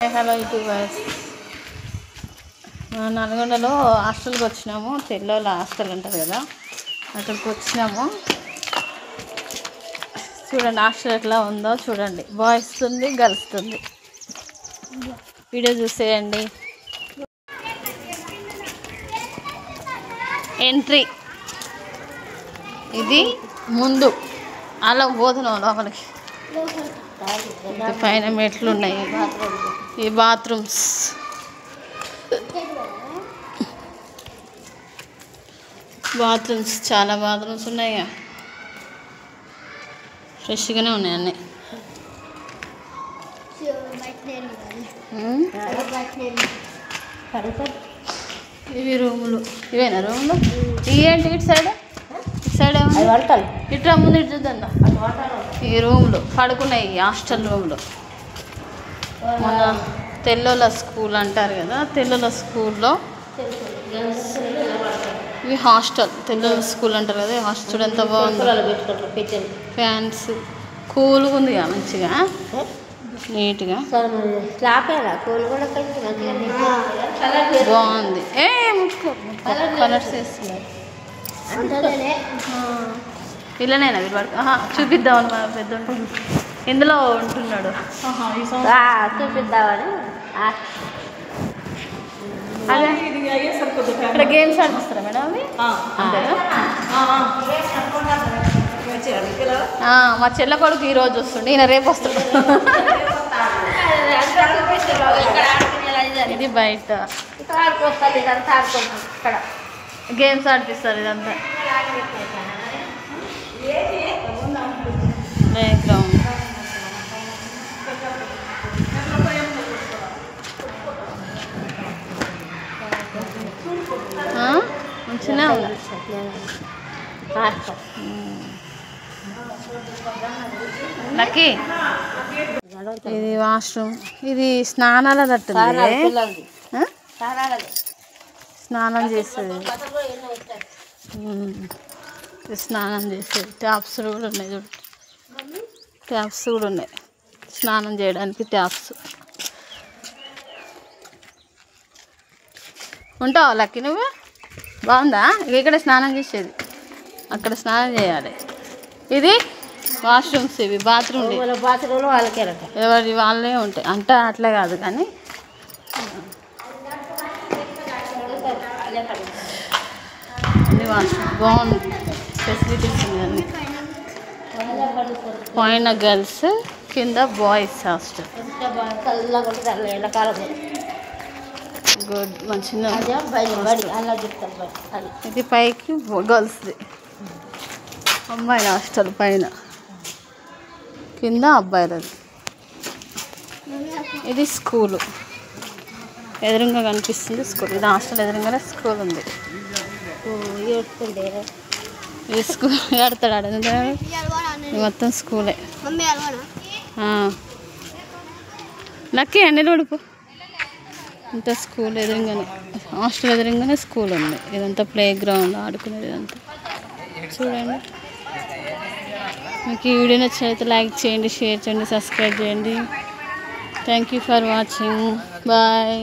Hello YouTubers, నల్గొండలో హాస్టల్కి వచ్చినాము. తెల్లోళ్ళ హాస్టల్ ఉంటుంది కదా, అక్కడికి వచ్చినాము. చూడండి హాస్టల్ ఎట్లా ఉందో చూడండి. బాయ్స్ ఉంది, గర్ల్స్ ఉంది. వీడియో చూసేయండి. ఎంట్రీ ఇది ముందు, అలా పోతున్నాం లోపలికి. పైన మెట్లు ఉన్నాయి. ఈ బాత్రూమ్స్, చాలా బాత్రూమ్స్ ఉన్నాయి. ఫ్రెష్గానే ఉన్నాయి అన్నీ. ఇవి రూములు, ఇవేనా రూములు? ఏంటి ఇటు సైడ్ ఏమన్నా ఇట్లా ముందు ఇటు చూద్దా. ఈ రూమ్లు పడుకున్నాయి, హాస్టల్ రూమ్లు. మన తెల్లోళ్ళ స్కూల్ అంటారు కదా, తెల్లోళ్ళ స్కూల్లో ఇవి హాస్టల్. తెల్లోళ్ళ స్కూల్ అంటారు కదా, హాస్టల్ ఎంత బాగుంది. ఫ్యాన్స్ కూల్గా ఉంది మంచిగా, నీట్గా బాగుంది. కలర్స్ వేస్తున్నారు. పిల్లనేనా వీళ్ళు పడుకో చూపిద్దామని మా పెద్ద ఇందులో ఉంటున్నాడు, చూపిద్దామని. అదే ఇక్కడ గేమ్స్ ఆడిపిస్తారా మేడం అవి? మా చెల్ల కొడుకు ఈరోజు వస్తుండే, ఈయన రేపు వస్తాడు. ఇది బయట గేమ్స్ ఆడిపిస్తారు. ఇదంతా ప్లే గ్రౌండ్. మంచిగా ఉంది. లక్కీ ఇది వాష్రూమ్, ఇది స్నానాల తట్టుంది. స్నానం చేస్తుంది, స్నానం చేసేది. ట్యాప్స్ కూడా ఉన్నాయి చూడు, ట్యాప్స్ కూడా ఉన్నాయి స్నానం చేయడానికి. ట్యాప్స్ ఉంటావా లక్కీ నువ్వు? బాగుందా? ఇక్కడ స్నానం చేసేది, అక్కడ స్నానం చేయాలి. ఇది వాష్రూమ్స్, ఇవి బాత్రూమ్. వాళ్ళకే ఎవరి వాళ్ళే ఉంటాయి అంటే అట్లా కాదు కానీ అన్ని వాష్రూమ్ బాగుంది, ఫెసిలిటీస్ ఉన్నాయి అన్ని. పైన గర్ల్స్, కింద బాయ్స్ హాస్టల్. గుడ్, మంచిగా. ఇది పైకి గర్ల్స్ది, అమ్మాయిల హాస్టల్ పైన, కింద అబ్బాయిలది. ఇది స్కూలు ఎదురుగా కనిపిస్తుంది స్కూల్. ఇది హాస్టల్ ఎదురుగానే స్కూల్ ఉంది. ఇది స్కూల్ ఆడతాడు ఇది మొత్తం స్కూలే. లక్కీ అన్నీ ఉడుపు. ఇంత స్కూల్ ఎదురుగానే, హాస్టల్ ఎదురుగానే స్కూల్ ఉంది. ఇదంతా ప్లే గ్రౌండ్, ఆడుకునేది ఇదంతా. చూడండి. మీకు ఈ వీడియో నచ్చినట్లయితే లైక్ చేయండి, షేర్ చేయండి, సబ్స్క్రైబ్ చేయండి. Thank you for watching. Bye.